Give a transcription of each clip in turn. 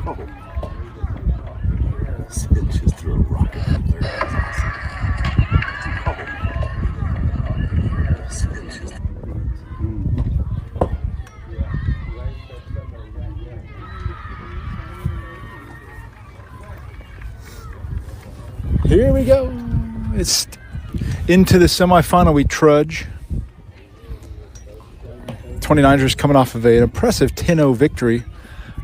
Oh. Sid just threw a rocket up there. That's awesome. Oh. Sid just... Here we go. It's into the semifinal we trudge. 29ers coming off of an impressive 10-0 victory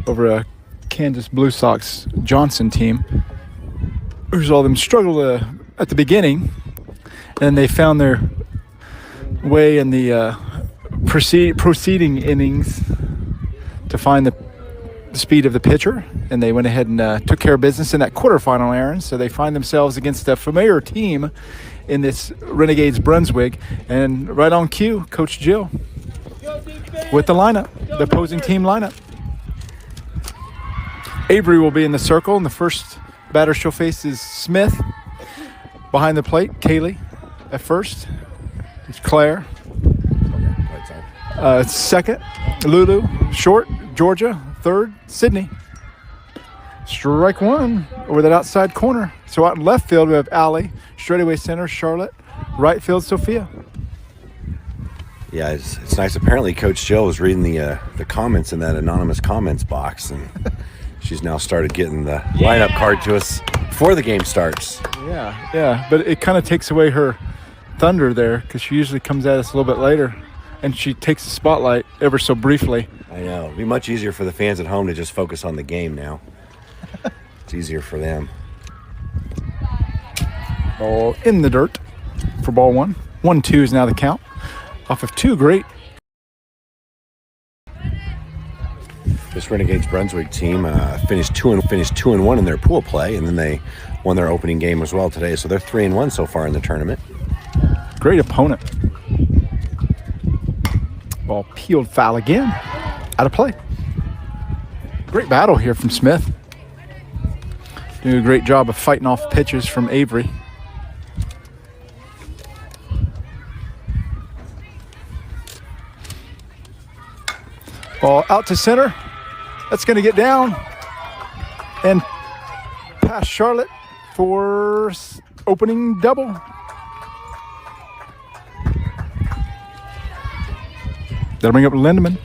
over a Kansas Blue Sox Johnson team. Who's all them struggled at the beginning, and they found their way in the proceeding innings to find the speed of the pitcher, and they went ahead and took care of business in that quarterfinal, Aaron. So they find themselves against a familiar team in this Renegades-Brunswig, and right on cue, Coach Jill with the lineup, the opposing team lineup. Avery will be in the circle, and the first batter she'll face is Smith. Behind the plate, Kaylee at first. It's Claire. Second, Lulu. Short, Georgia. Third, Sydney. Strike one over that outside corner. So out in left field, we have Allie. Straightaway center, Charlotte. Right field, Sophia. Yeah, it's nice. Apparently, Coach Jill was reading the comments in that anonymous comments box, and she's now started getting the lineup card to us before the game starts. Yeah. But it kind of takes away her thunder there, because she usually comes at us a little bit later, and she takes the spotlight ever so briefly. I know. It'd be much easier for the fans at home to just focus on the game now. It's easier for them. Ball in the dirt for ball one. 1-2 is now the count. Off of two great. This Renegades-Brunswig team finished 2-1 in their pool play, and then they won their opening game as well today. So they're 3-1 so far in the tournament. Great opponent. Ball peeled foul again. Out of play. Great battle here from Smith. Doing a great job of fighting off pitches from Avery. Ball out to center. That's going to get down. And past Charlotte for opening double. That'll bring up Lindemann.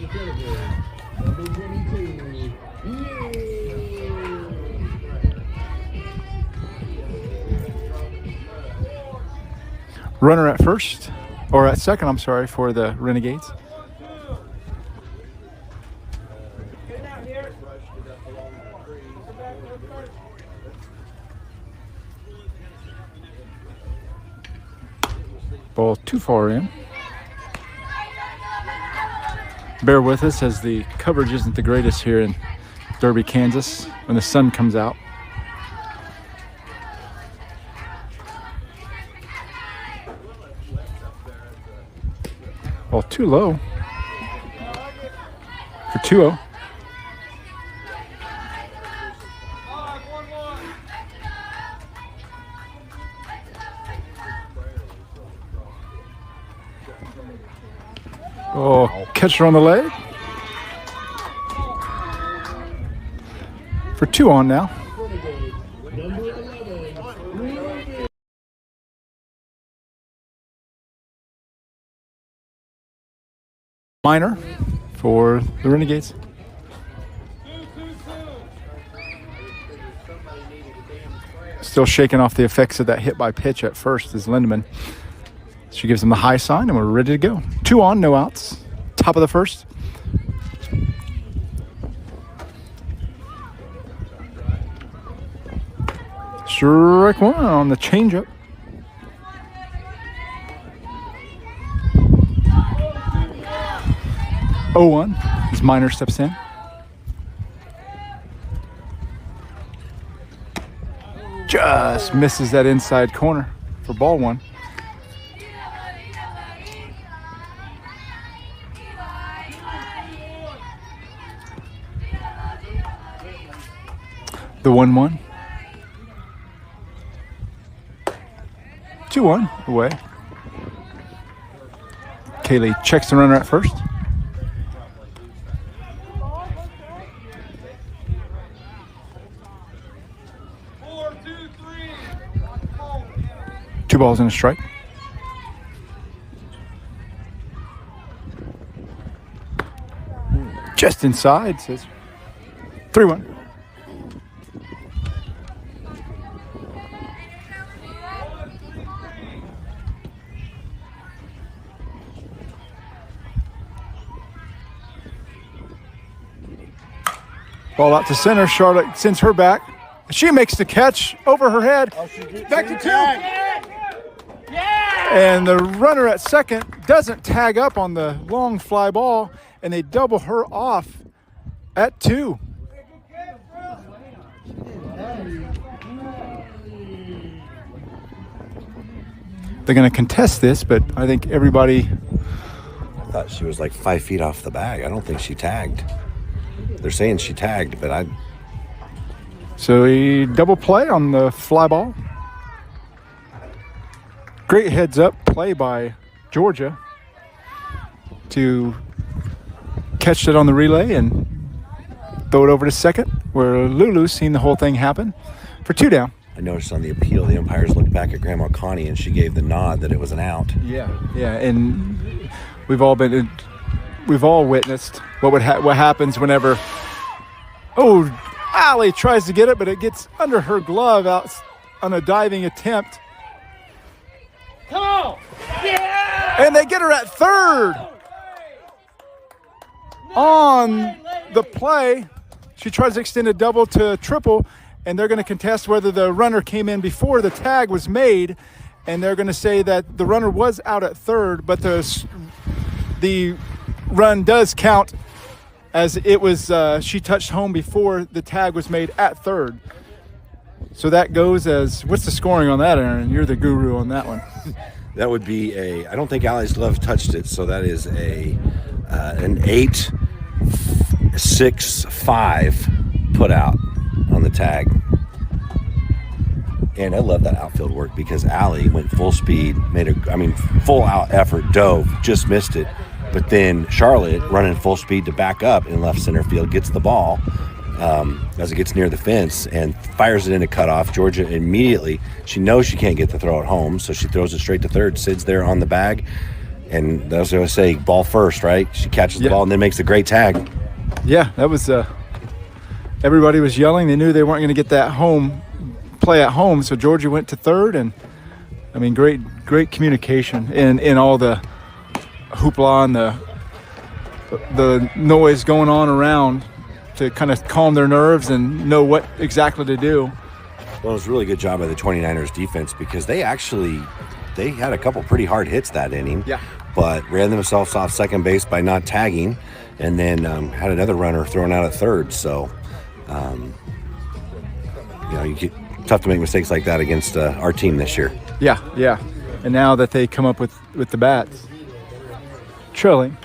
Runner at first, or at second, I'm sorry, for the Renegades. Ball too far in. Bear with us as the coverage isn't the greatest here in Derby, Kansas when the sun comes out. Ball too low for 2-0. Oh, catcher on the leg. For 2 on now. Minor for the Renegades. Still shaking off the effects of that hit by pitch at first is Lindemann. She gives him the high sign, and we're ready to go. 2 on, no outs. Top of the first. Strike one on the changeup. Oh, 1 as Minor steps in. Just misses that inside corner for ball 1. The 1-1. 2-1 away. Kaylee checks the runner at first. 2 balls and a strike. Just inside, says 3-1. Ball out to center. Charlotte sends her back. She makes the catch over her head. Back to 2. And the runner at second doesn't tag up on the long fly ball, and they double her off at 2. They're going to contest this, but I think everybody... I thought she was like 5 feet off the bag. I don't think she tagged. They're saying she tagged, but I... So a double play on the fly ball. Great heads up play by Georgia to catch it on the relay and throw it over to second, where Lulu's seen the whole thing happen for 2 down. I noticed on the appeal, the umpires looked back at Grandma Connie and she gave the nod that it was an out. Yeah, and we've all witnessed what happens whenever Allie tries to get it, but it gets under her glove out on a diving attempt. Come on! Yeah! And they get her at third. On the play, she tries to extend a double to a triple, and they're going to contest whether the runner came in before the tag was made, and they're going to say that the runner was out at third, but the run does count as it was she touched home before the tag was made at third. So that goes as, what's the scoring on that, Aaron? You're the guru on that one. That would be I don't think Allie's glove touched it, so that is an 8-6-5 put out on the tag. And I love that outfield work because Allie went full speed, full out effort, dove, just missed it. But then Charlotte, running full speed to back up in left center field, gets the ball as it gets near the fence and fires it into cutoff. Georgia immediately, she knows she can't get the throw at home, so she throws it straight to third, sits there on the bag, and that's what I say, ball first, right? She catches the ball and then makes a great tag. Yeah, that was everybody was yelling. They knew they weren't going to get that home play at home, so Georgia went to third, and great communication in all the hoopla and the noise going on around to kind of calm their nerves and know what exactly to do. Well, it was a really good job by the 29ers defense because they had a couple pretty hard hits that inning, but ran themselves off second base by not tagging, and then had another runner thrown out at third. So, tough to make mistakes like that against our team this year. Yeah. And now that they come up with the bats, trailing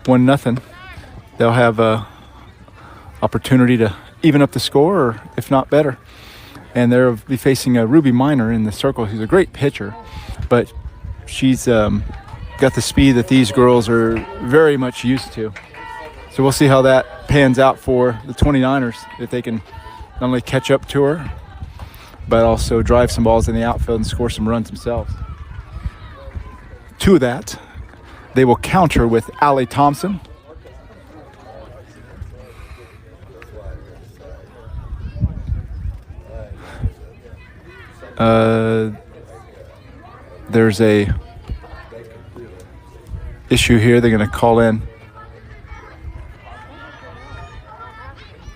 1-0, they'll have a opportunity to even up the score, or if not better. And they'll be facing a Ruby Minor in the circle, who's a great pitcher, but she's got the speed that these girls are very much used to. So we'll see how that pans out for the 29ers, if they can not only catch up to her, but also drive some balls in the outfield and score some runs themselves. To that, they will counter with Allie Thompson. There's a issue here. They're going to call in.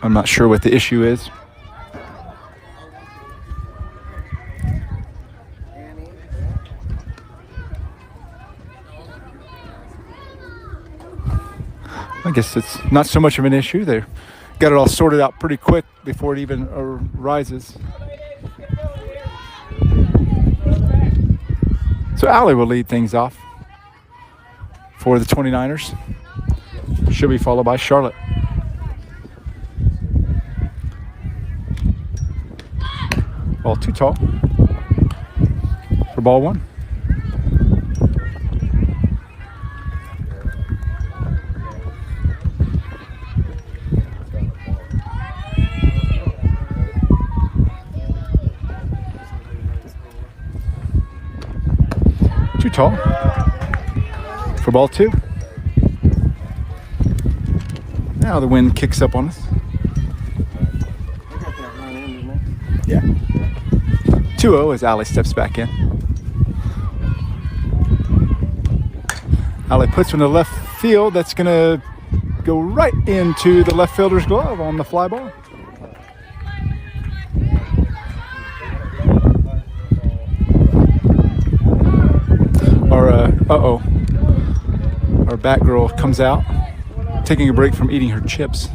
I'm not sure what the issue is. I guess it's not so much of an issue. They got it all sorted out pretty quick before it even arises. So Allie will lead things off for the 29ers. She'll be followed by Charlotte. Ball too tall for ball one. tall for ball 2. Now the wind kicks up on us. Yeah. 2-0 as Allie steps back in. Allie puts one to left field. That's going to go right into the left fielder's glove on the fly ball. Our bat girl comes out, taking a break from eating her chips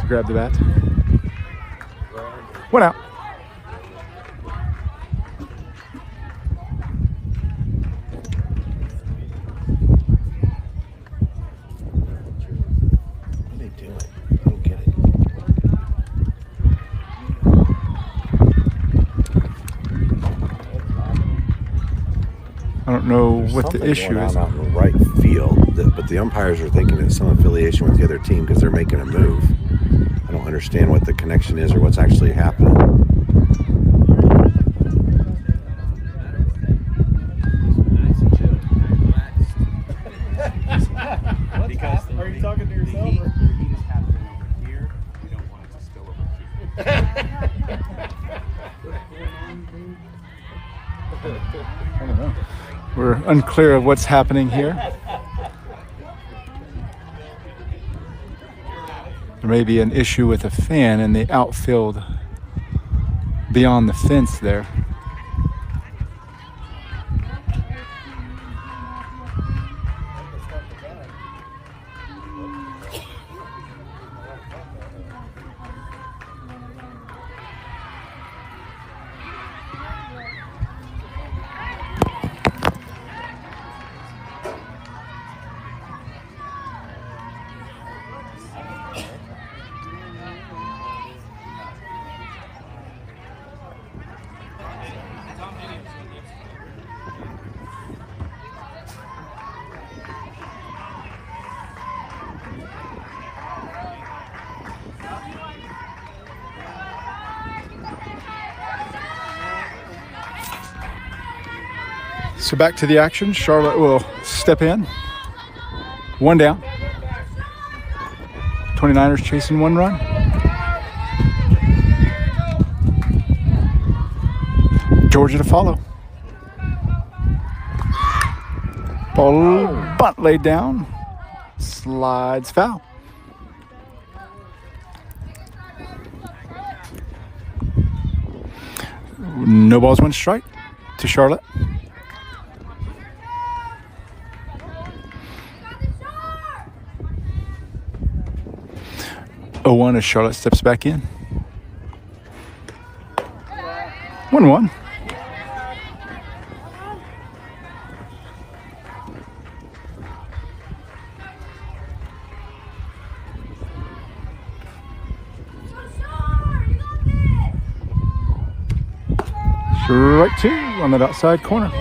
to grab the bat. One out. What are they doing? I don't get it. I don't know what the Something issue going is. on out in the right field, but the umpires are thinking it's some affiliation with the other team because they're making a move. I don't understand what the connection is or what's actually happening. Are you talking to yourself? The heat is happening over here. We don't want it to spill over here. I don't know. We're unclear of what's happening here. There may be an issue with a fan in the outfield beyond the fence there. So back to the action. Charlotte will step in. One down. 29ers chasing one run. Georgia to follow. Ball bunt laid down. Slides foul. No balls, one strike to Charlotte. 0-1 as Charlotte steps back in. 1-1. Strike 2 on that outside corner.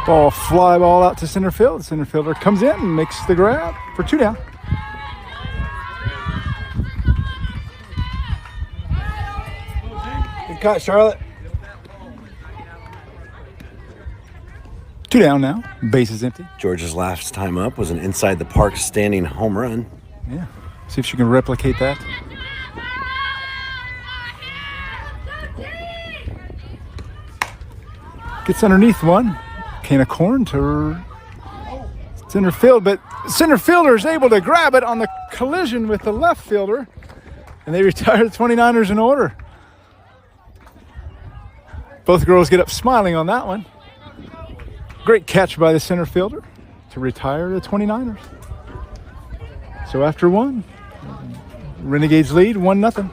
Ball, fly ball out to center field. The center fielder comes in and makes the grab for 2 down. Good cut, Charlotte. 2 down now. Base is empty. Georgia's last time up was an inside the park standing home run. Yeah. See if she can replicate that. Gets underneath one. Can of corn to center field, but center fielder is able to grab it on the collision with the left fielder, and they retire the 29ers in order. Both girls get up smiling on that one. Great catch by the center fielder to retire the 29ers. So after one, Renegades lead 1-0.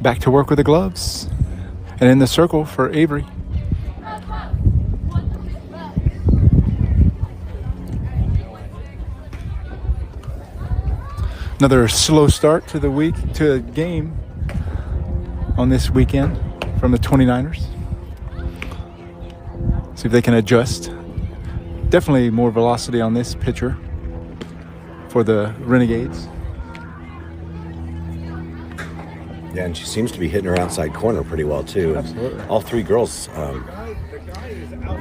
Back to work with the gloves. And in the circle for Avery. Another slow start to the week, to the game on this weekend from the 29ers. See if they can adjust. Definitely more velocity on this pitcher for the Renegades. Yeah, and she seems to be hitting her outside corner pretty well too. Absolutely. All three girls,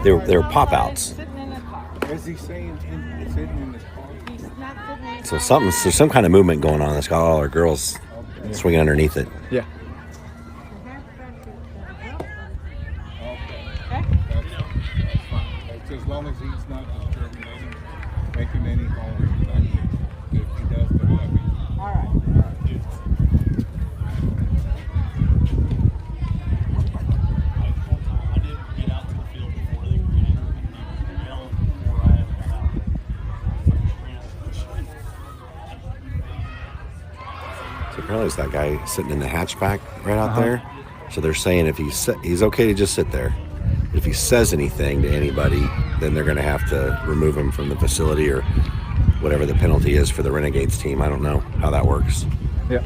they were pop outs. Is he saying it's sitting in the car? So there's some kind of movement going on. That's got all our girls swinging underneath it. Yeah. As long as he's not disturbing making any harm. If he does, then let me. All right. I didn't get out to the field before they greeted Mel before I got out. So apparently it's that guy sitting in the hatchback right out there. So they're saying if he's okay to just sit there. If he says anything to anybody, then they're going to have to remove him from the facility or whatever the penalty is for the Renegades team. I don't know how that works. Yeah.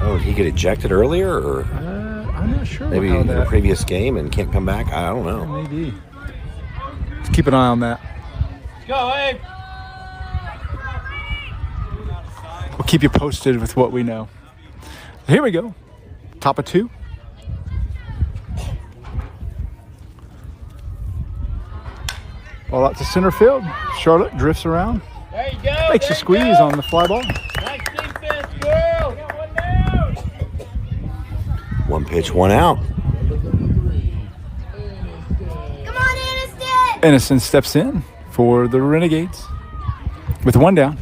Oh, he get ejected earlier, or I'm not sure. maybe how in that a previous game and can't come back? I don't know. maybe. Let's keep an eye on that. Go, Abe! We'll keep you posted with what we know. Here we go. Top of 2. Ball out to center field. Charlotte drifts around. There you go! Makes a squeeze on the fly ball. Nice defense, girl! Got one down! One pitch, one out. Come on, Aniston! Innocent steps in for the Renegades with 1 down.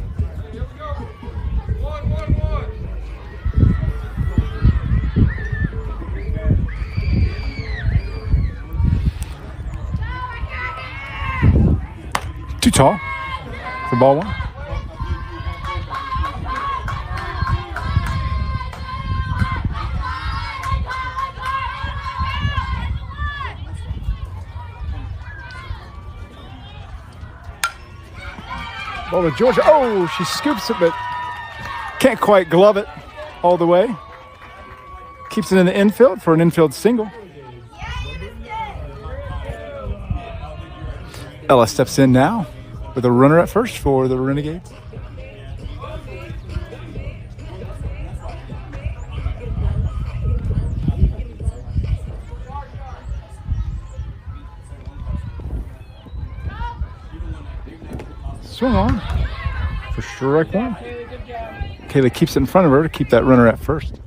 Too tall for ball 1. Ball to Georgia. Oh, she scoops it, but can't quite glove it all the way. Keeps it in the infield for an infield single. Ella steps in now with a runner at first for the Renegades. Swing on for strike 1. Kaylee keeps it in front of her to keep that runner at first.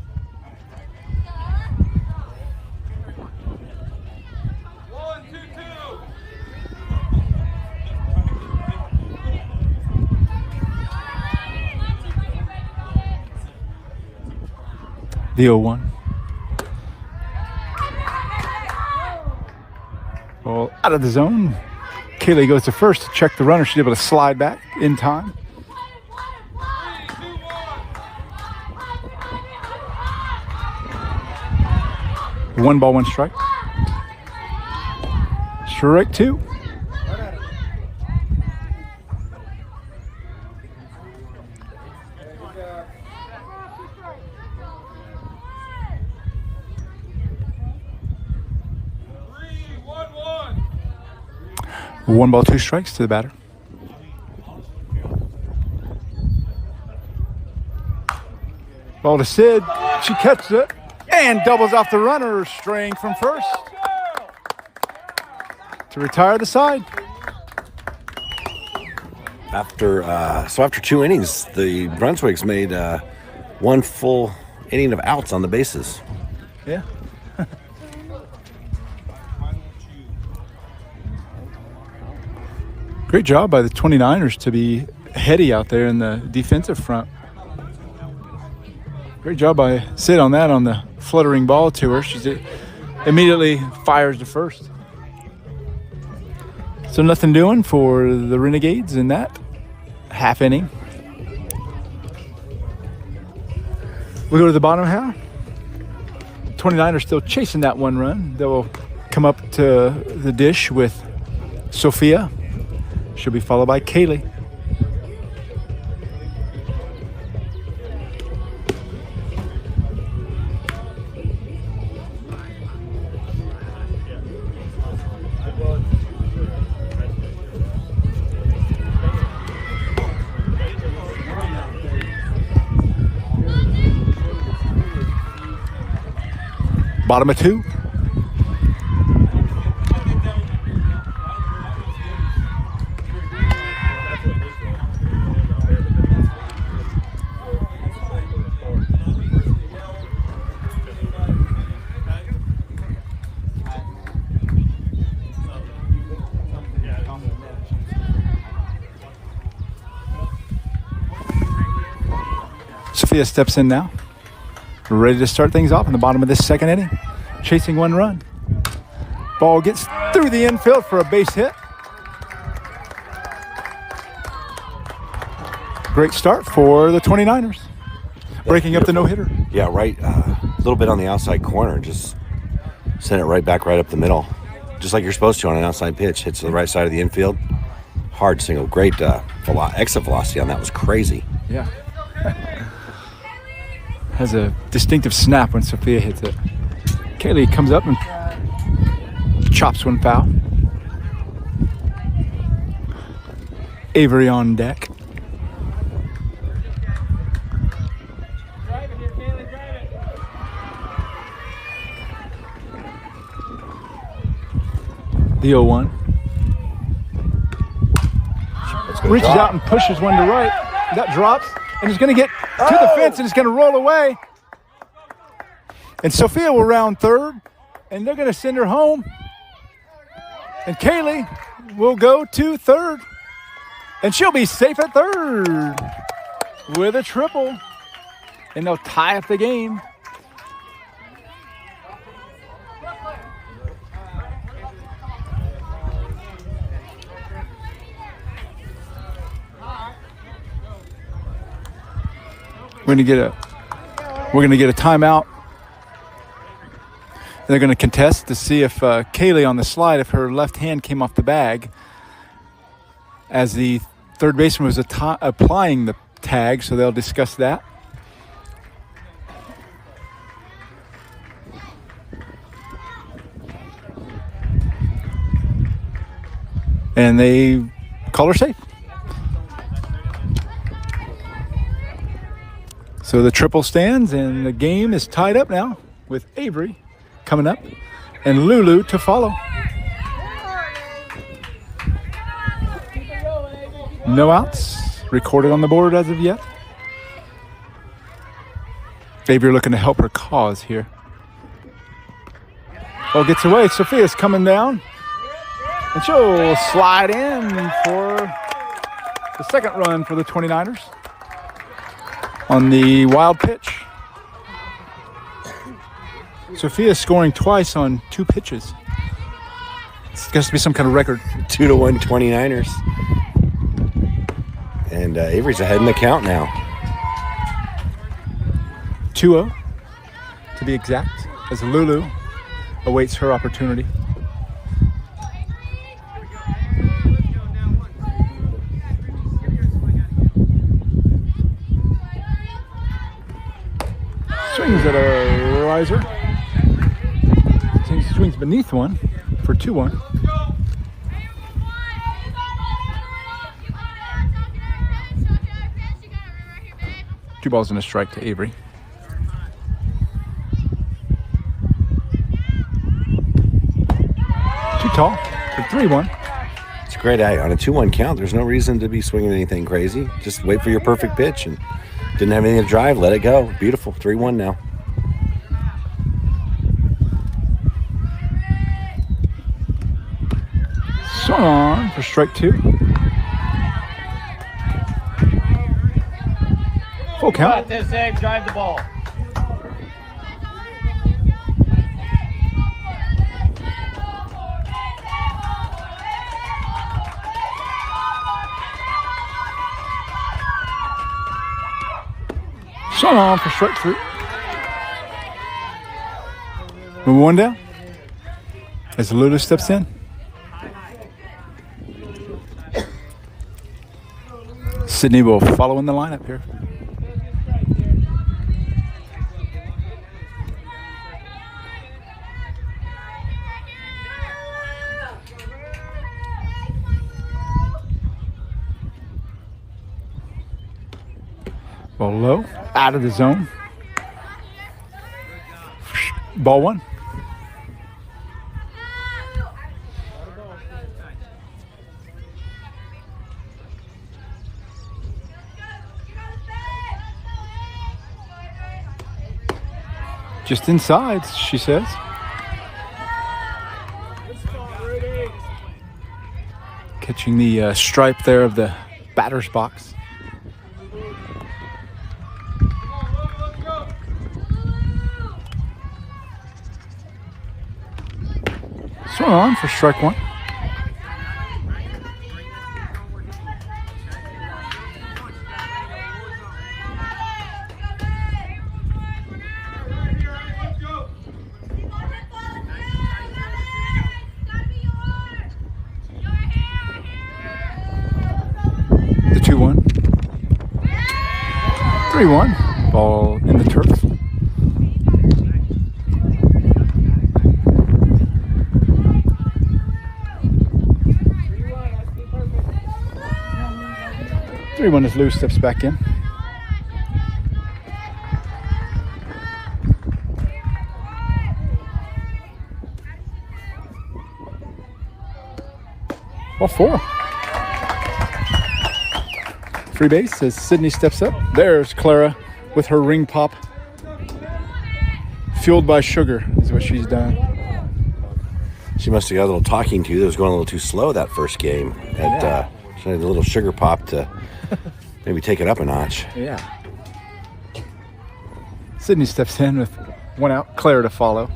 The 0-1. Well, out of the zone. Kaylee goes to first to check the runner. She's able to slide back in time. One ball, one strike. Strike 2. One ball, 2 strikes to the batter. Ball to Sid. She catches it and doubles off the runner, straying from first to retire the side. After 2 innings, the Brunswigs made 1 full inning of outs on the bases. Yeah. Great job by the 29ers to be heady out there in the defensive front. Great job by Sid on that, on the fluttering ball to her. She immediately fires to first. So nothing doing for the Renegades in that half inning. We go to the bottom half. 29ers still chasing that 1 run. They will come up to the dish with Sophia. She'll be followed by Kaylee. Bottom of 2. Sophia steps in now. Ready to start things off in the bottom of this second inning. Chasing 1 run. Ball gets through the infield for a base hit. Great start for the 29ers. Breaking up the no-hitter. Yeah, right. A little bit on the outside corner. Just send it right back right up the middle. Just like you're supposed to on an outside pitch. Hits the right side of the infield. Hard single. Great exit velocity on that. Was crazy. Yeah. Has a distinctive snap when Sophia hits it. Kaylee comes up and chops one foul. Avery on deck. The 0-1. Reaches out and pushes one to right. That drops. And he's going to get to the fence and it's going to roll away. And Sophia will round third. And they're going to send her home. And Kaylee will go to third. And she'll be safe at third with a triple. And they'll tie up the game. We're gonna get a timeout. And they're gonna contest to see if Kaylee on the slide, if her left hand came off the bag, as the third baseman was applying the tag. So they'll discuss that. And they call her safe. So the triple stands, and the game is tied up now with Avery coming up and Lulu to follow. No outs recorded on the board as of yet. Avery looking to help her cause here. Oh, gets away. Sophia's coming down. And she'll slide in for the second run for the 29ers. On the wild pitch. Sophia scoring twice on 2 pitches. It's got to be some kind of record. 2-1 29ers. And Avery's ahead in the count now. 2-0 to be exact, as Lulu awaits her opportunity. Swings at a riser. Swings beneath one for 2-1. Two balls and a strike to Avery. Too tall for 3-1. It's a great eye. On a 2-1 count, there's no reason to be swinging anything crazy. Just wait for your perfect pitch, and didn't have anything to drive. Let it go. Beautiful. 3-1 now. Swung on for strike 2. Full count. Got this, Abe. Drive the ball. Swung on for strike 3. Move one down as Lulu steps in. Sydney will follow in the lineup here. Ball low, out of the zone. Ball 1. Just inside, she says. Catching the stripe there of the batter's box. Swung on for strike one. The 2-1. 3-1. Ball in the turf. Three-one as Lou steps back in. Ball 4. Free base as Sydney steps up. There's Clara with her ring pop. Fueled by sugar is what she's done. She must have got a little talking to that was going a little too slow that first game. She had a little sugar pop to maybe take it up a notch. Yeah. Sydney steps in with one out. Clara to follow.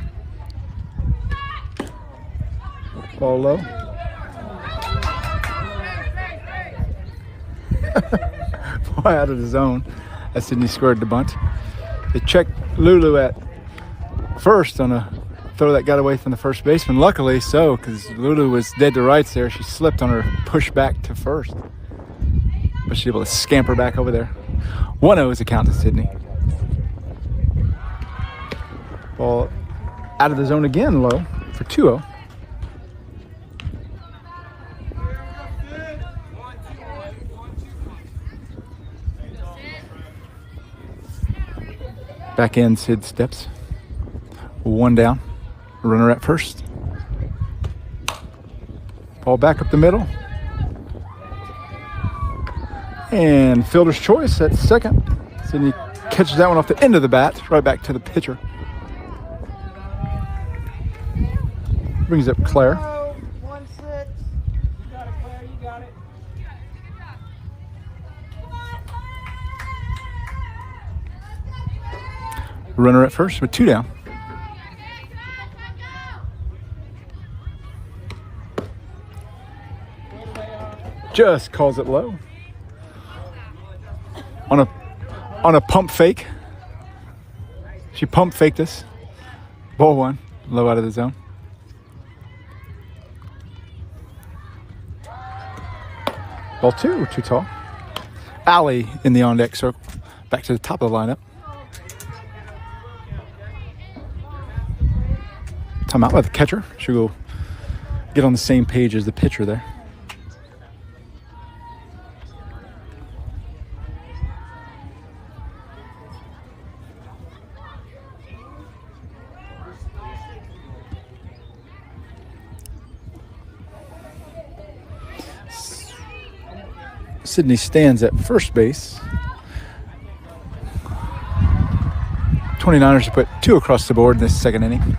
Ball low. Boy, out of the zone as Sydney scored the bunt. They checked Lulu at first on a throw that got away from the first baseman. Luckily so, because Lulu was dead to rights there. She slipped on her push back to first. But she's able to scamper back over there. 1-0 is a count to Sydney. Ball out of the zone again, low for 2-0. Back end, Sid steps. 1 down. Runner at first. Ball back up the middle. And fielder's choice at second. Sydney catches that one off the end of the bat, right back to the pitcher. Brings up Claire. 1-6. You got it, Claire. You got it. Runner at first with 2 down. Just calls it low. On a pump fake. She pump faked us. Ball 1, low out of the zone. Ball 2, too tall. Alley in the on deck circle. Back to the top of the lineup. Time out by the catcher. Should go get on the same page as the pitcher there. Sydney stands at first base. 29ers have put 2 across the board in this second inning.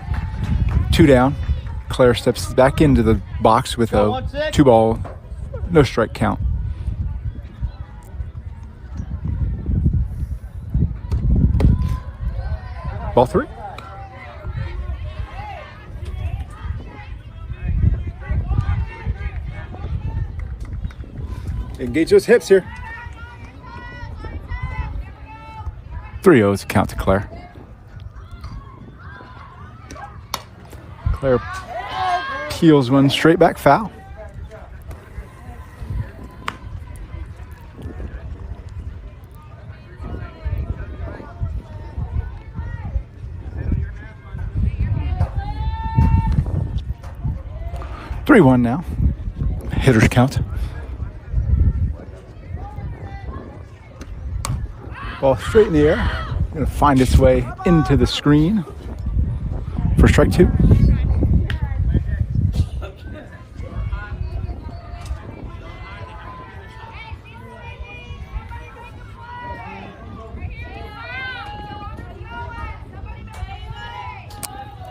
2 down. Claire steps back into the box with a 2-ball, no strike count. Ball 3. Engage those hips here. 3-0 is a count to Claire. Claire peels one straight back foul. Three-1 now. Hitters count. Ball straight in the air. Going to find its way into the screen for strike 2.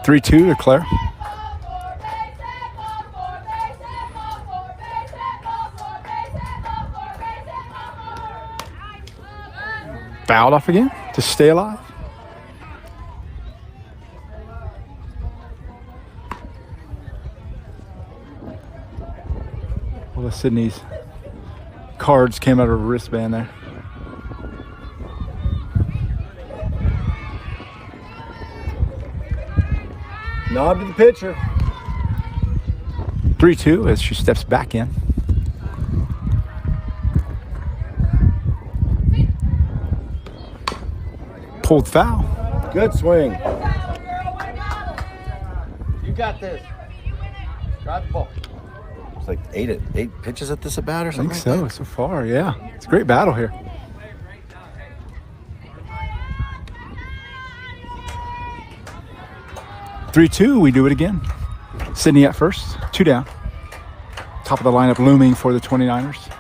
3-2 to Claire. Fouled off again to stay alive. Well, Sydney's cards came out of her wristband there. Nod to the pitcher. 3-2 as she steps back in. Pulled foul. Good swing. You got this. Drive the ball. It's like eight pitches at this at bat or I something. think so, so far, yeah. It's a great battle here. Three-two, we do it again. Sydney at first, 2 down. Top of the lineup looming for the 29ers.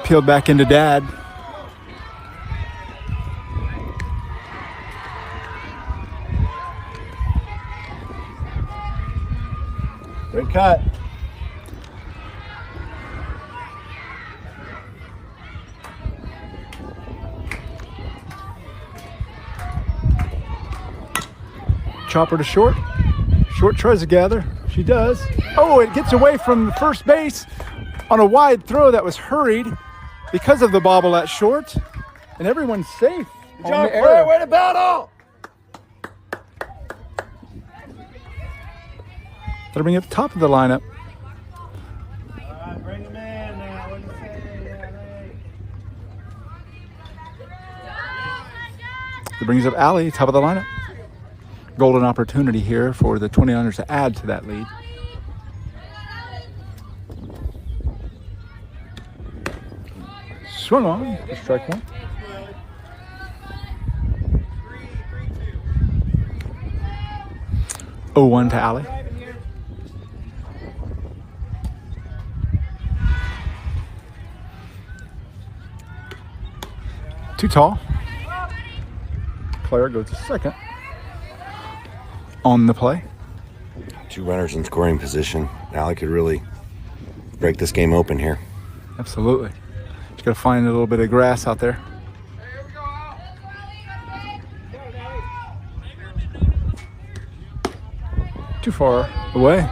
Peeled back into Dad. Good cut. Chopper to short. Short tries to gather. She does. Oh, it gets away from the first base on a wide throw that was hurried because of the bobble at short. And everyone's safe. Good job, Claire. Way to battle. That'll bring up top of the lineup. Bring him in now. What do you say? That brings up Allie, top of the lineup. Golden opportunity here for the 29ers to add to that lead. Swung on for strike one. Oh, 1 to Allie. Too tall. Claire goes to second on the play. 2 runners in scoring position. Allie could really break this game open here. Absolutely. Just got to find a little bit of grass out there. Too far away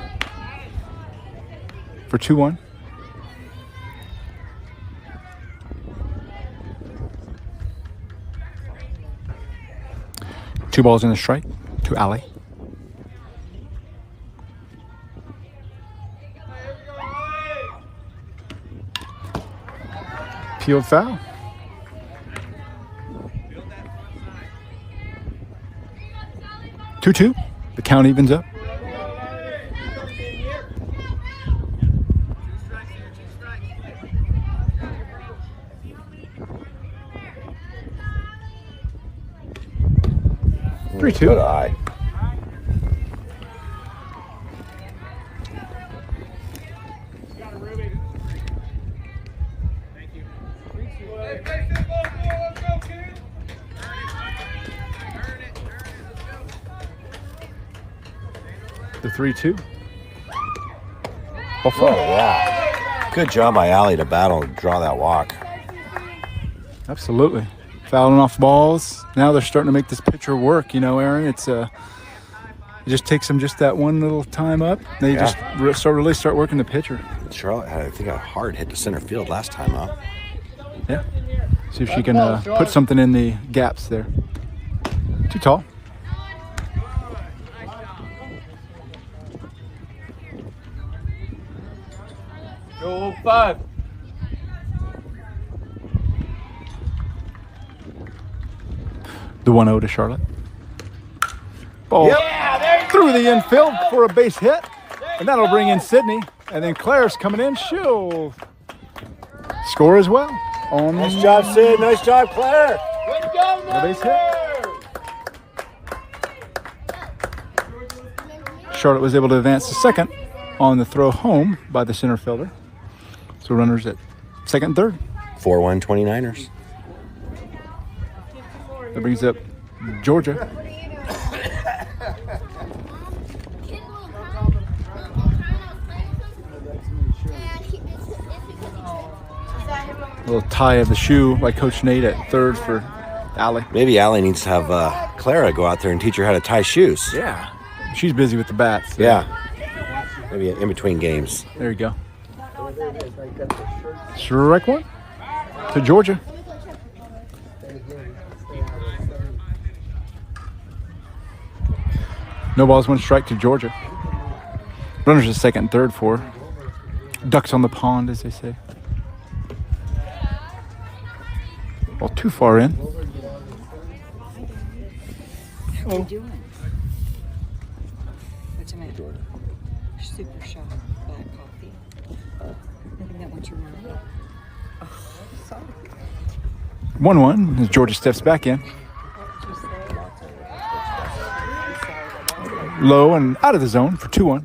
for 2-1. Two balls in the strike to Allie. Peeled foul. Two. The count evens up. Three-two. Good eye. The 3-2. Oh, yeah. Good job by Allie to battle and draw that walk. Absolutely. Fouling off balls. Now they're starting to make this pitcher work, you know, Aaron. It just takes them just that one little time up. They just really start working the pitcher. Charlotte had, I think, a hard hit to center field last time up. Yeah. See if she can put something in the gaps there. Too tall. Go 5. The 1-0 to Charlotte. Ball through the infield for a base hit. And that'll bring in Sydney. And then Claire's coming in. She'll score as well. Nice job, Sid. Nice job, Claire. Let's go, The base hit. Charlotte was able to advance to second on the throw home by the center fielder. So runners at second and third. 4-1 29ers. That brings up Georgia. little tie of the shoe by Coach Nate at third for Allie. Maybe Allie needs to have Clara go out there and teach her how to tie shoes. Yeah. She's busy with the bats. So. Yeah. Maybe in between games. There you go. Strike one to Georgia. No balls, 1 strike to Georgia. Runners at second and third for her. Ducks on the pond, as they say. Ball too far in. What are you doing? What's the matter? Super shot black coffee. Isn't that what you want? Oh, sorry. 1-1 as Georgia steps back in. Low and out of the zone for 2-1.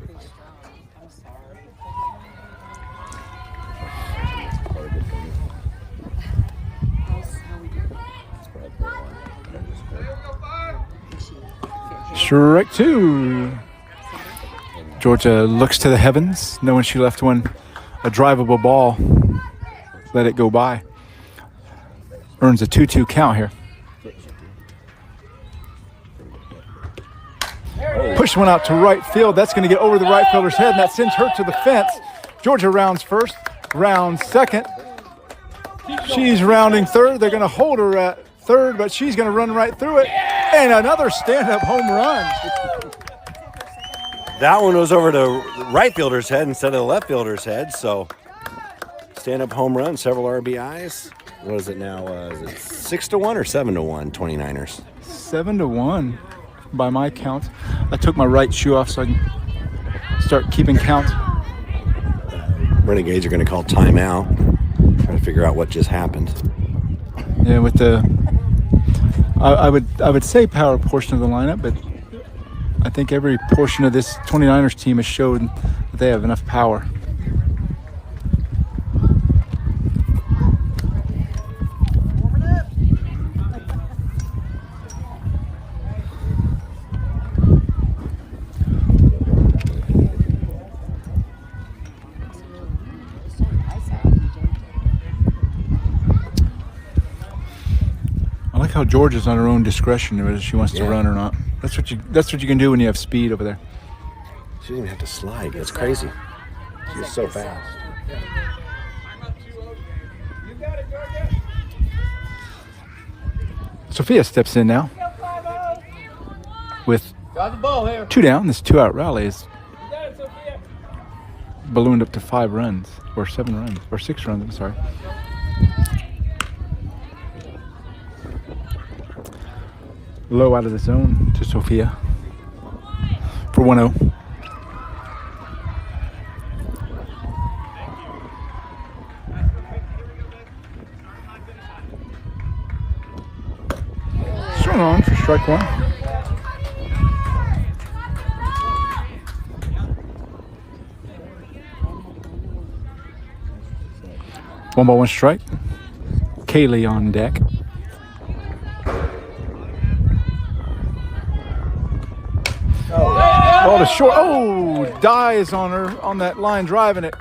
Strike two. Georgia looks to the heavens, knowing she left one a drivable ball. Let it go by. Earns a 2-2 count here. Push one out to right field. That's going to get over the right fielder's head, and that sends her to the fence. Georgia rounds first, rounds second. She's rounding third. They're going to hold her at third, but she's going to run right through it. And another stand-up home run. That one was over to the right fielder's head instead of the left fielder's head. So stand-up home run, several RBIs. What is it now? Is it 6-1 or 7-1? 29ers. 7-1 by my count. I took my right shoe off so I can start keeping count. Renegades are going to call timeout. Trying to figure out what just happened. Yeah, with the I would say power portion of the lineup, but I think every portion of this 29ers team has showed that they have enough power. I like how Georgia's on her own discretion whether she wants to run or not. That's what you can do when you have speed over there. She didn't even have to slide. That's crazy. She's so fast. Sophia steps in now with 2 down. This 2-out rally is ballooned up to 5 runs or 7 runs or 6 runs. I'm sorry. Low out of the zone to Sophia for 1-0. Swung on for strike one. One ball, one strike. Kaylee on deck. Ball to short. Oh, dies on her on that line drive, and it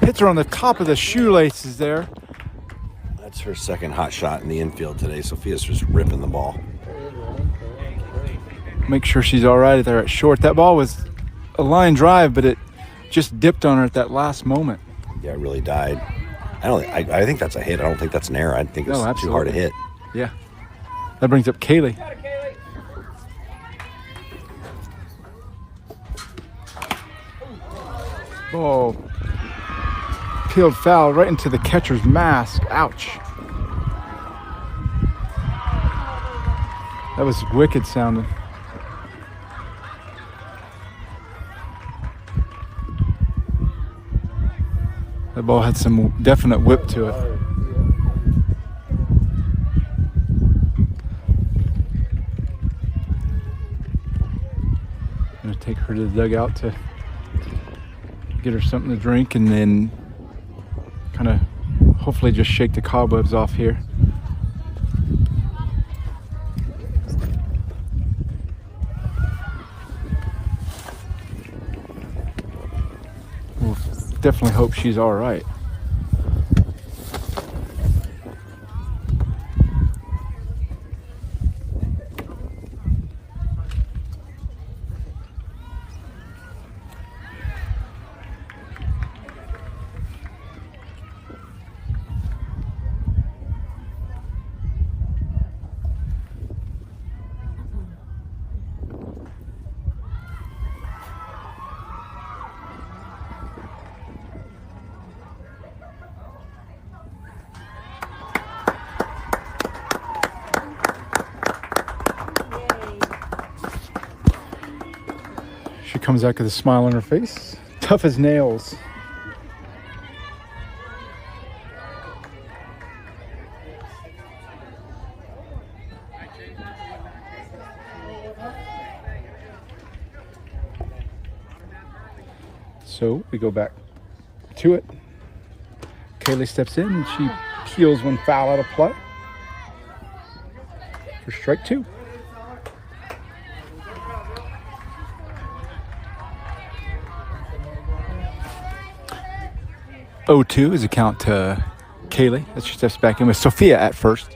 hits her on the top of the shoelaces there. That's her second hot shot in the infield today. Sophia's just ripping the ball. Make sure she's all right there at short. That ball was a line drive, but it just dipped on her at that last moment. Yeah, it really died. I think that's a hit. I don't think that's an error. I think it's too hard to hit. Yeah. That brings up Kaylee. Oh, peeled foul right into the catcher's mask. Ouch. That was wicked sounding. That ball had some definite whip to it. I'm gonna take her to the dugout to get her something to drink and then kind of hopefully just shake the cobwebs off here. We'll definitely hope she's all right. comes back with a smile on her face. Tough as nails. So we go back to it. Kaylee steps in and she peels one foul out of play for strike 2. (0-2) is a count to Kaylee as she steps back in with Sophia at first.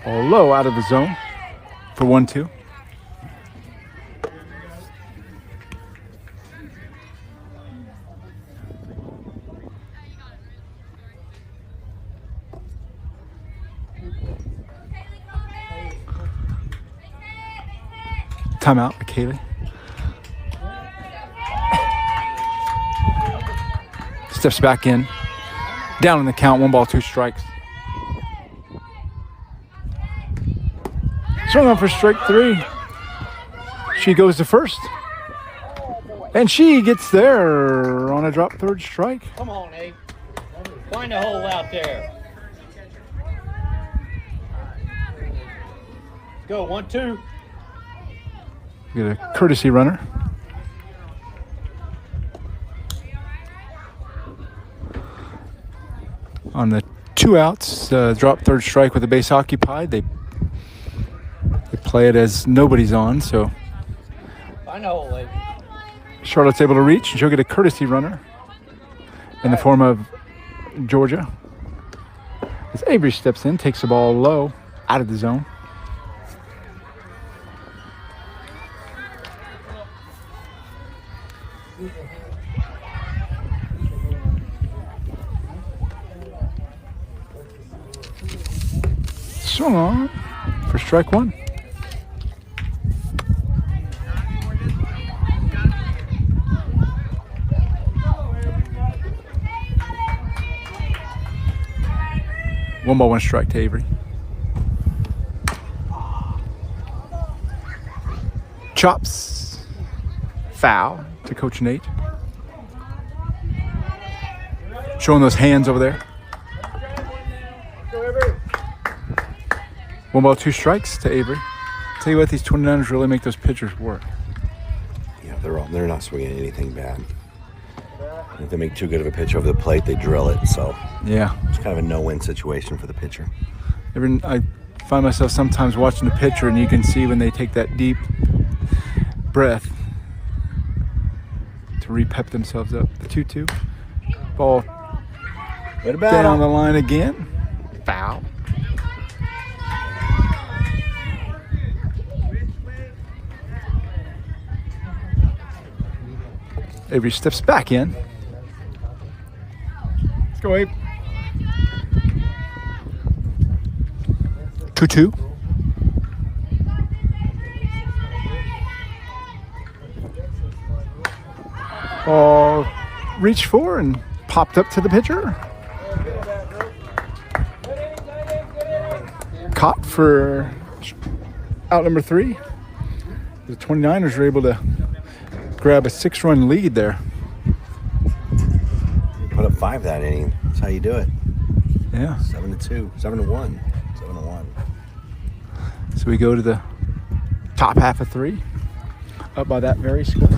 Ball low out of the zone for 1-2. Timeout, Kaylee. Steps back in. Down in the count, 1 ball, 2 strikes. Swung on for strike 3. She goes to first. And she gets there on a drop third strike. Come on, Abe. Find a hole out there. Go, 1-2. Get a courtesy runner. On the 2 outs, drop third strike with the base occupied. They play it as nobody's on, so Find a hole, Abe. Charlotte's able to reach, and she'll get a courtesy runner in the form of Georgia. As Avery steps in, takes the ball low, out of the zone. Swung on for strike 1. One ball, 1 strike to Avery. Chops. Foul to Coach Nate. Showing those hands over there. 1 ball, 2 strikes to Avery. Tell you what, these 29ers really make those pitchers work. Yeah, they're not swinging anything bad. If they make too good of a pitch over the plate, they drill it. So Yeah. it's kind of a no-win situation for the pitcher. I find myself sometimes watching the pitcher, and you can see when they take that deep breath to re-pep themselves up. The 2-2. Ball What down the line again. Foul. Avery steps back in. Let's go, Abe. 2-2. Ball reached for and popped up to the pitcher. Caught for out number 3. The 29ers are able to grab a 6-run lead there. Put up 5 that inning. That's how you do it. Yeah. 7-2, 7-1, 7-1. So we go to the top half of 3, up by that very score.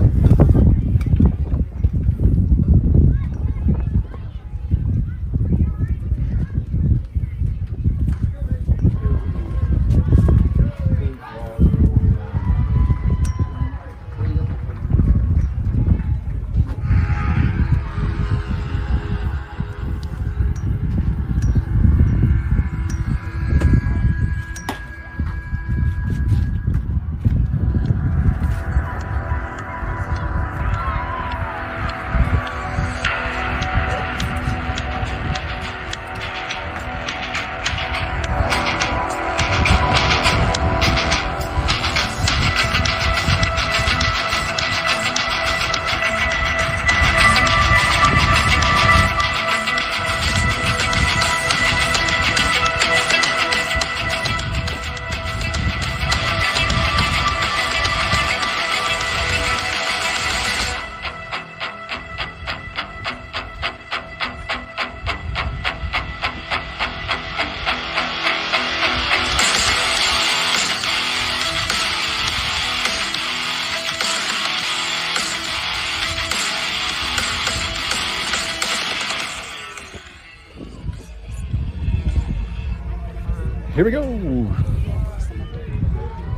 Here we go.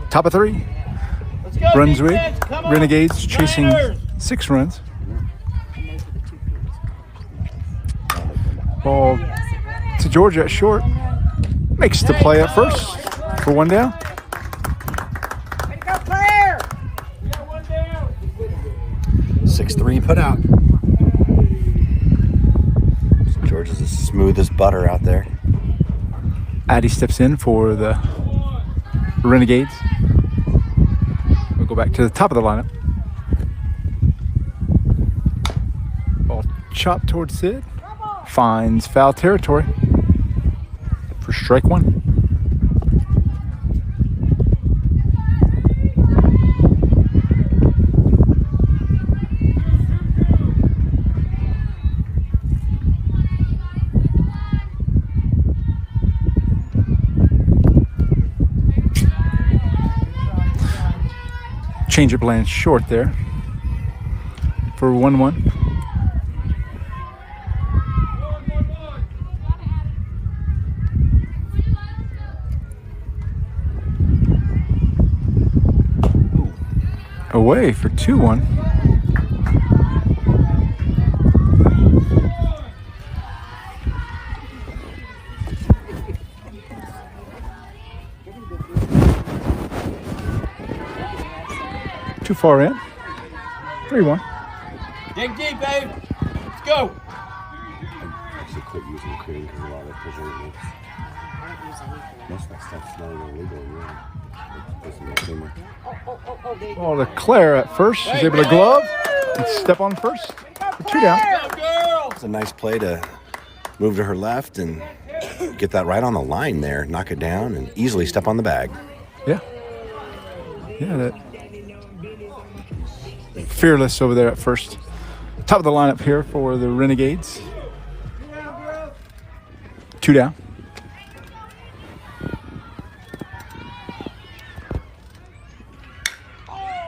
Top of 3. Let's go, Brunswick defense. Come on. Renegades chasing Niners. 6 runs. And those are the 2 Ball to Georgia at short. Makes the play at first for 1 down. Way to go, player. We got 1 down. 6-3 put out. George is as smooth as butter out there. Addy steps in for the Renegades. We'll go back to the top of the lineup. Ball chopped towards Sid. Finds foul territory for strike 1. Change it lands short there for 1-1. Away for 2-1. Too far in. 3-1. Dig deep, babe. Let's go. I should quit using cream because a lot of preservatives. Most of that stuff's not even legal in Europe. It's supposed to be creamer. Ball to Claire at first. She's able to glove and step on first for 2 down. Go, girl. It's a nice play to move to her left and get that right on the line there, knock it down, and easily step on the bag. Yeah. Yeah, that fearless over there at first. Top of the lineup here for the Renegades. 2 down.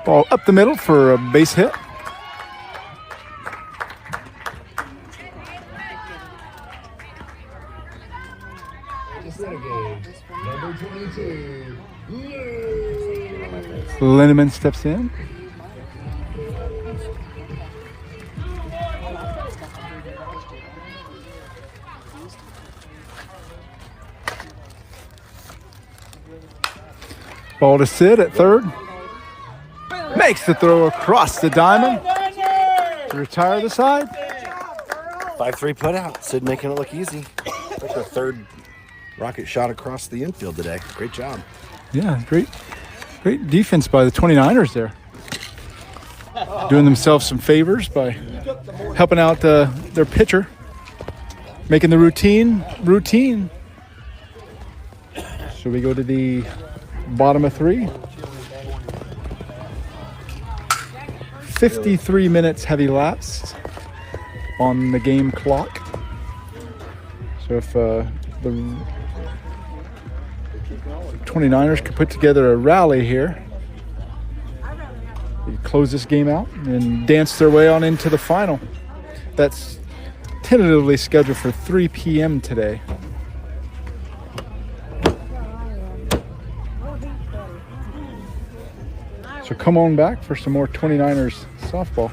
Ball up the middle for a base hit. Linneman steps in. Ball to Sid at third. Makes the throw across the diamond to retire the side. 5-3 put out. Sid making it look easy. Like the third rocket shot across the infield today. Great job. Yeah, great defense by the 29ers there. Doing themselves some favors by helping out their pitcher. Making the routine. So we go to the bottom of 3. 53 minutes have elapsed on the game clock. So if the 29ers could put together a rally here, they could close this game out and dance their way on into the final. That's tentatively scheduled for 3 p.m. today. So come on back for some more 29ers softball.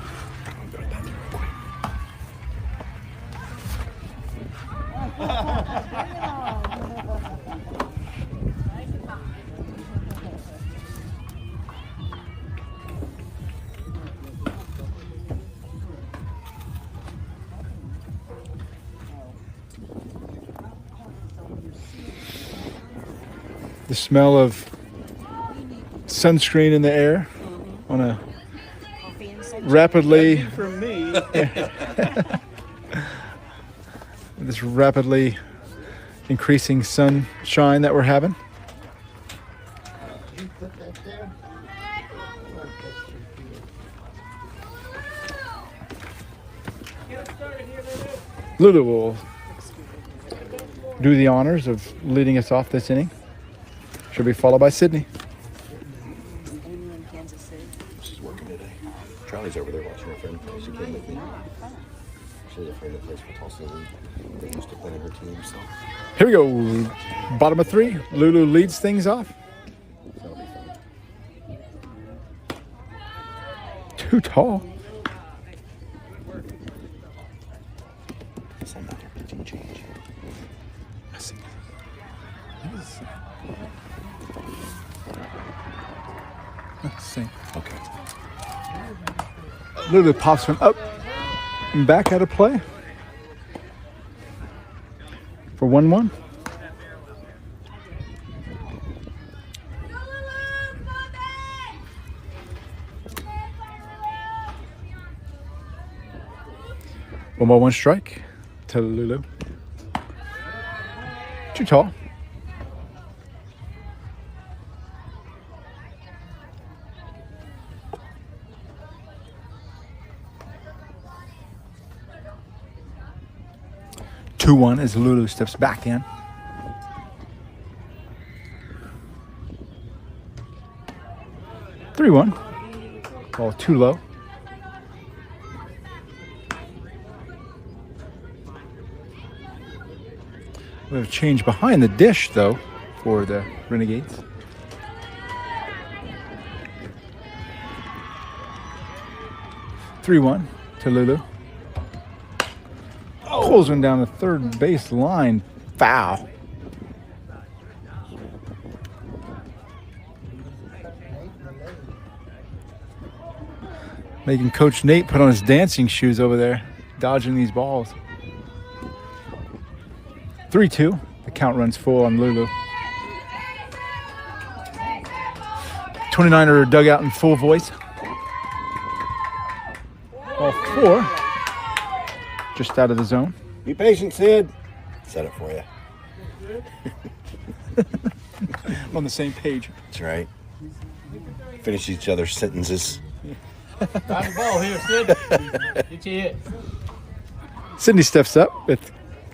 The smell of sunscreen in the air on a rapidly From me. this rapidly increasing sunshine that we're having. Lulu will do the honors of leading us off this inning. She'll be followed by Sydney. She's working today. Charlie's over there watching her friend play. She came with me. Actually, a friend that plays for Tulsa League. They used to play on her team, so Here we go. Bottom of 3. Lulu leads things off. that'll be fun. Too tall. Guess I'm not here pitching change. I see. Let's see. Okay. Lulu pops one up and back out of play for 1-1. One ball, one strike to Lulu. Too tall. Two one as Lulu steps back in. 3-1. Ball too low. We have a change behind the dish, though, for the Renegades. Three-one to Lulu. Pulls one down the third base line. Foul. Making Coach Nate put on his dancing shoes over there, dodging these balls. 3-2. The count runs full on Lulu. 29er dug out in full voice. Ball 4. Just out of the zone. Be patient, Sid. Set it for you. On the same page. That's right. Finish each other's sentences. Got the ball here, Sid. Get you hit. Sydney steps up with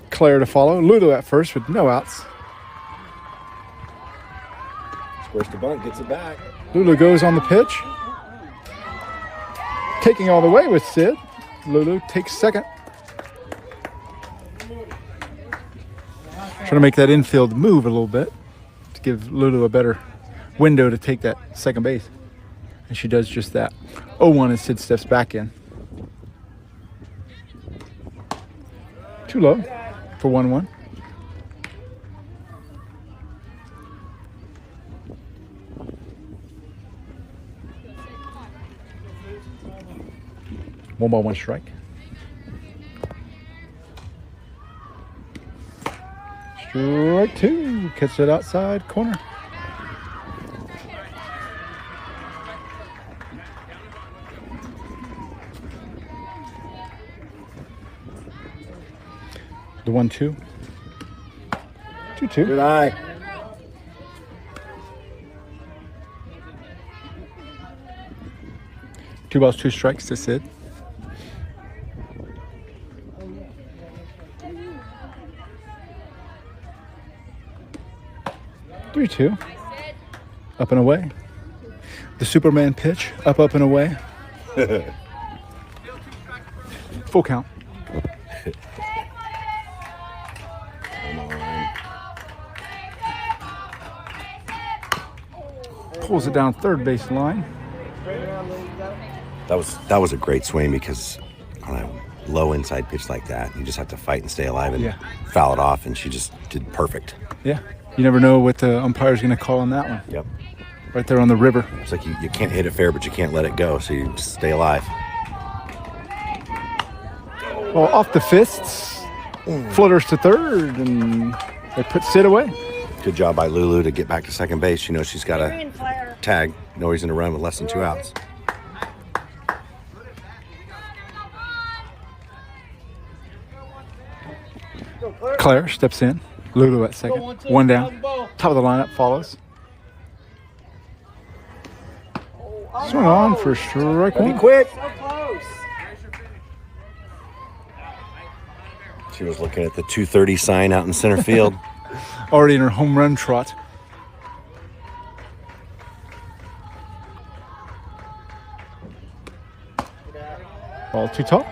Claire to follow. Lulu at first with no outs. Squares to bunt, gets it back. Lulu goes on the pitch. Taking all the way with Sid. Lulu takes second. Trying to make that infield move a little bit to give Lulu a better window to take that second base. And she does just that. 0-1 as Sid steps back in. Too low for 1-1. One ball, one strike. Strike two. Catch it outside corner. The 1-2. 2-2. Good eye. Two balls, two strikes to Sid. Three, two. Up and away. The Superman pitch. Up and away. Full count. Pulls it down third base line. That was a great swing because on a low inside pitch like that, you just have to fight and stay alive and foul it off, and she just did perfect. Yeah. You never know what the umpire's going to call on that one. Yep. Right there on the river. It's like you can't hit it fair, but you can't let it go, so you just stay alive. Well, off the fists. Flutters to third, and they put Sid away. Good job by Lulu to get back to second base. You know she's got a tag. No reason to run with less than 2 outs. Claire steps in. Lulu at second. One down. Top of the lineup follows. Swing on for strike one. Be quick. So close. She was looking at the 230 sign out in center field. Already in her home run trot. Ball too tall.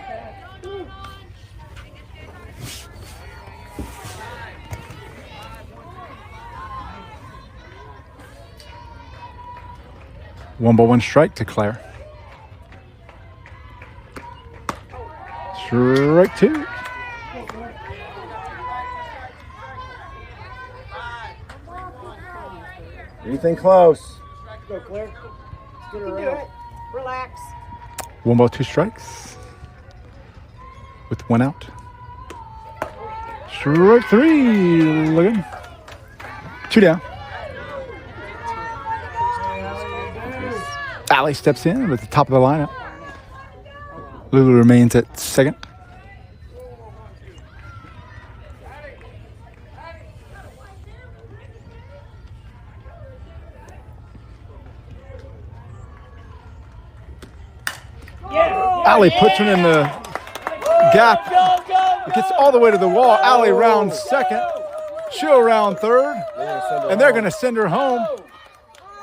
1 ball, 1 strike to Claire. Strike 2. Anything close? Go, Claire. Let's get her out. Relax. 1 ball, 2 strikes. With 1 out. Strike 3. Looking. 2 down. Allie steps in at the top of the lineup. Lulu remains at second. Allie puts one in the gap. It gets all the way to the wall. Allie rounds second. She'll round third. And they're going to send her home.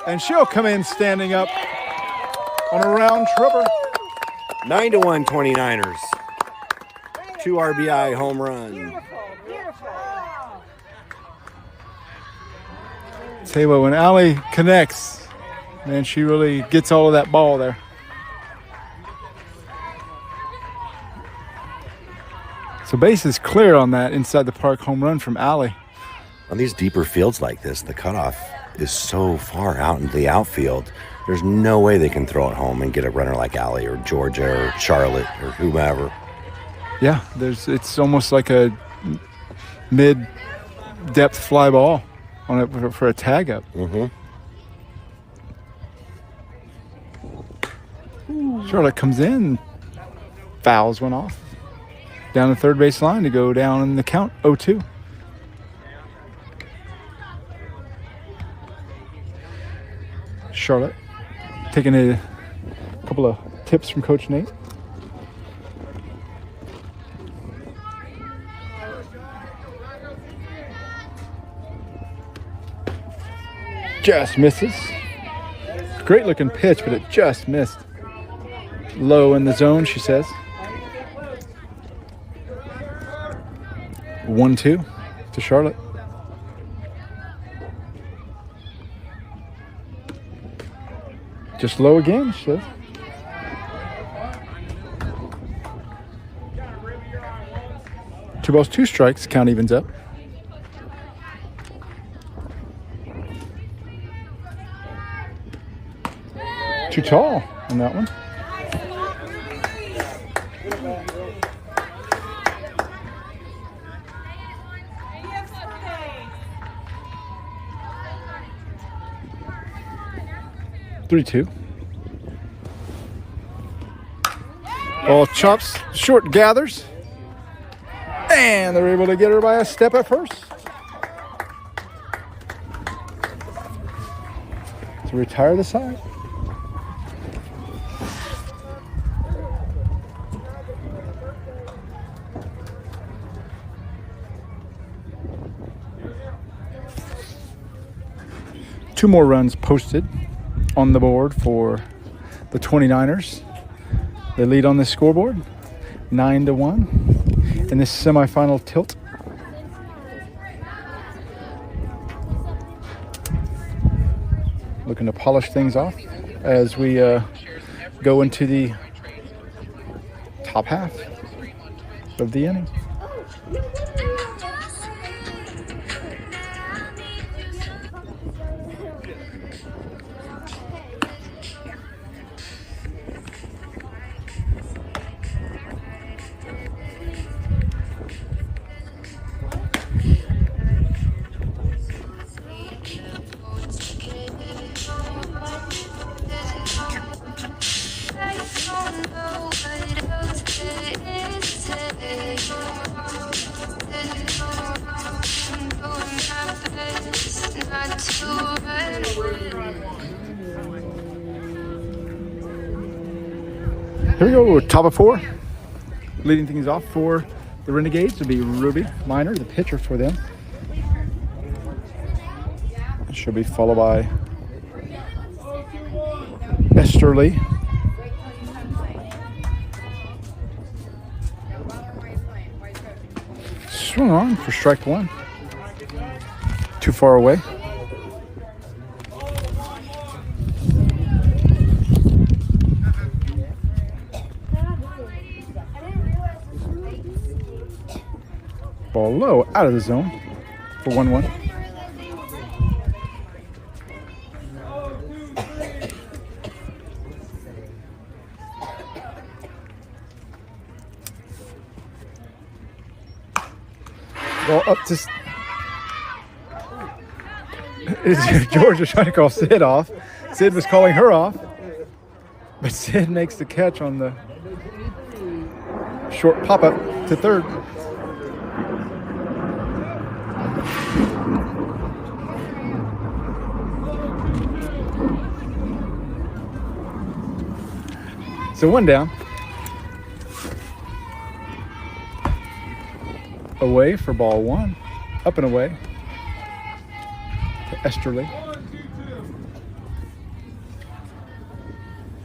And she'll come in standing up on a round tripper. 9-1 29ers. 2 RBI home run. Beautiful. Tell you what, when Allie connects, man, she really gets all of that ball there. So base is clear on that inside the park home run from Allie. On these deeper fields like this, the cutoff is so far out into the outfield. There's no way they can throw it home and get a runner like Allie or Georgia or Charlotte or whomever. Yeah, it's almost like a mid-depth fly ball on it for a tag up. Mm-hmm. Charlotte comes in, fouls one off. Down the third base line to go down in the count 0-2. Charlotte taking a couple of tips from Coach Nate. Just misses. Great looking pitch, but it just missed. Low in the zone, she says. 1-2 to Charlotte. Just low again, she says. Two balls, 2 strikes. Count evens up. Too tall on that one. Three-two. Ball chops, short gathers. And they're able to get her by a step at first. To retire the side. Two more runs posted on the board for the 29ers. They lead on the scoreboard, 9-1 in this semifinal tilt. Looking to polish things off as we go into the top half of the inning. Here we go, we're top of 4. Leading things off for the Renegades would be Ruby Miner, the pitcher for them. She'll be followed by Esther Lee. Swung on for strike 1. Too far away. Ball low, out of the zone for 1-1. Ball up to George was trying to call Sid off. Sid was calling her off, but Sid makes the catch on the short pop-up to third. So 1 down. Away for ball 1. Up and away to Esterly.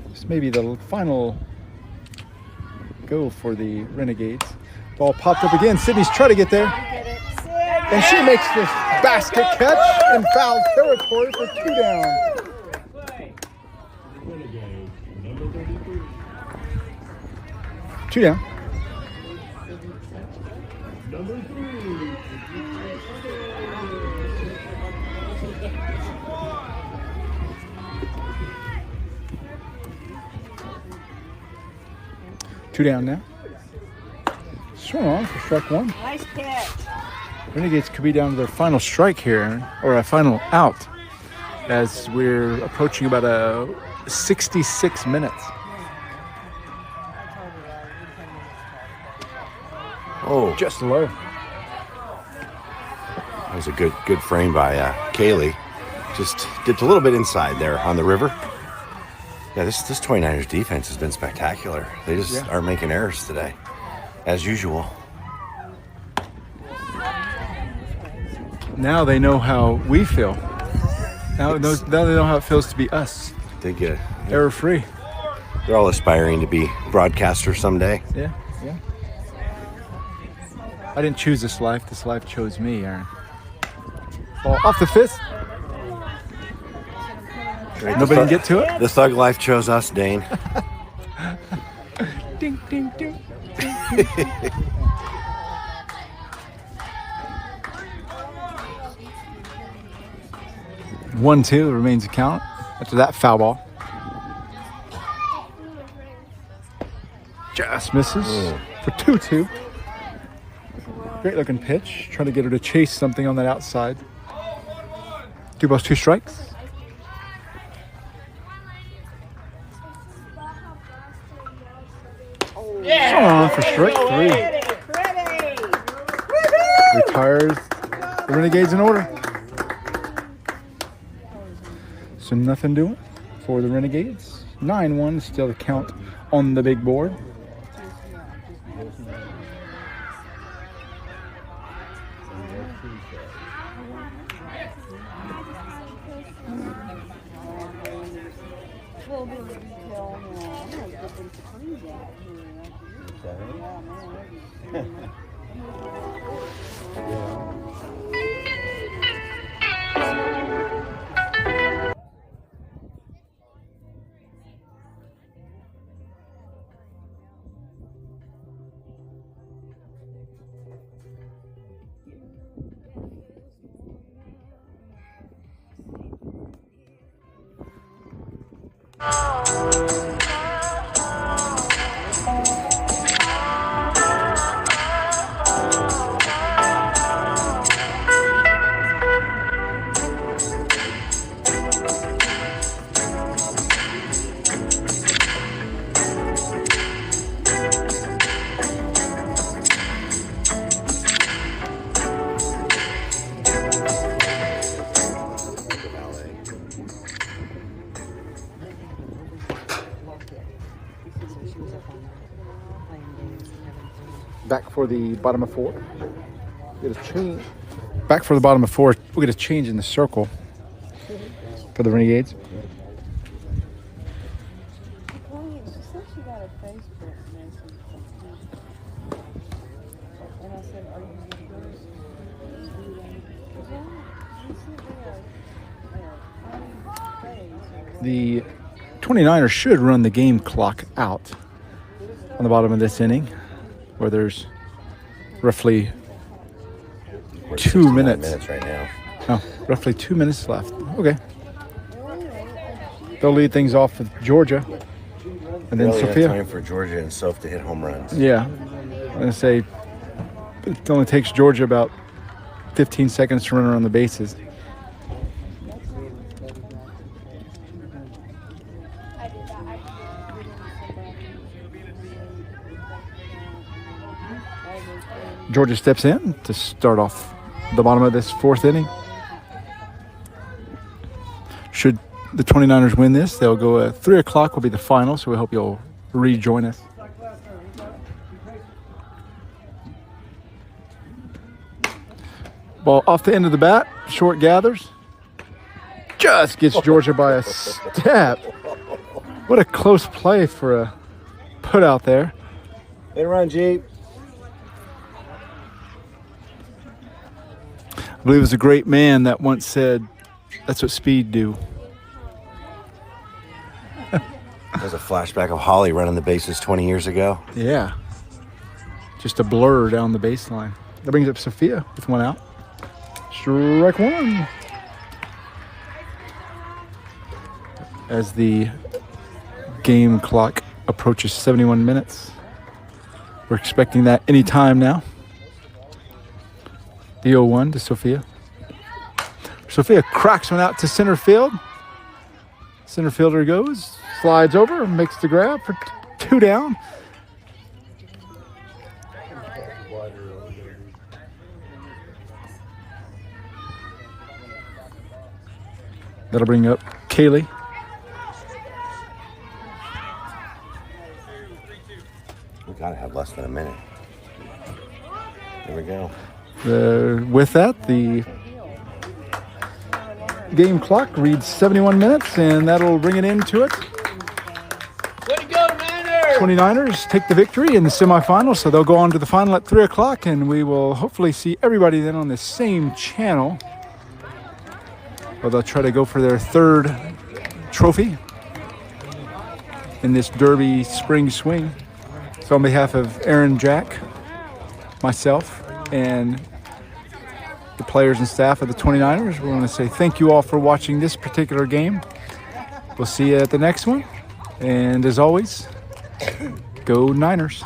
This may be the final go for the Renegades. Ball popped up again. Sydney's trying to get there. And she makes this basket catch in foul territory for 2 down. 2 down. Two down now. Swing on for strike 1. Nice catch. Renegades could be down to their final strike here, or a final out, as we're approaching about 66 minutes. Oh, Just low. that was a good frame by Kaylee. Just dipped a little bit inside there on the river. Yeah, this 29ers defense has been spectacular. They just aren't making errors today, as usual. Now they know how we feel. Now they know how it feels to be us. They get Error-free. They're all aspiring to be broadcasters someday. Yeah. I didn't choose this life. This life chose me, Aaron. Ball off the fist. Right, Nobody can get to it. The thug life chose us, Dane. Ding, ding, ding. 1-2 remains the count after that foul ball. Just misses for 2-2. Great looking pitch. Trying to get her to chase something on that outside. 2 balls, 2 strikes. On for strike 3. Retires the Renegades in order. So nothing doing for the Renegades. 9-1, still the count on the big board. Back for the bottom of 4. Get a change. Back for the bottom of 4. We'll get a change in the circle for the Renegades. The 29ers should run the game clock out on the bottom of this inning, where there's roughly We're at 2 69 minutes. right now. Oh, roughly 2 minutes left. Okay. They'll lead things off with Georgia. And then Really enough Sophia. time for Georgia and Soph to hit home runs. Yeah. I'm going to say it only takes Georgia about 15 seconds to run around the bases. Georgia steps in to start off the bottom of this 4th inning. Should the 29ers win this, they'll go at 3 o'clock will be the final, so we hope you'll rejoin us. Ball off the end of the bat, short gathers. Just gets Georgia by a step. What a close play for a put out there. Hey, run, Jeep. I believe it was a great man that once said, that's what speed do. There's a flashback of Holly running the bases 20 years ago. Yeah. Just a blur down the baseline. That brings up Sophia with 1 out. Strike 1. As the game clock approaches 71 minutes. We're expecting that any time now. The 0-1 to Sophia. Sophia cracks one out to center field. Center fielder goes, slides over, makes the grab for 2 down. That'll bring up Kaylee. We gotta have less than a minute. There we go. With that, the game clock reads 71 minutes, and that'll bring it into it. Way to go, Niners! 29ers take the victory in the semifinals, so they'll go on to the final at 3 o'clock, and we will hopefully see everybody then on the same channel. Well, they'll try to go for their 3rd trophy in this Derby spring swing. So on behalf of Aaron, Jack, myself, and the players and staff of the 29ers, we want to say thank you all for watching this particular game. We'll see you at the next one. And as always, go Niners.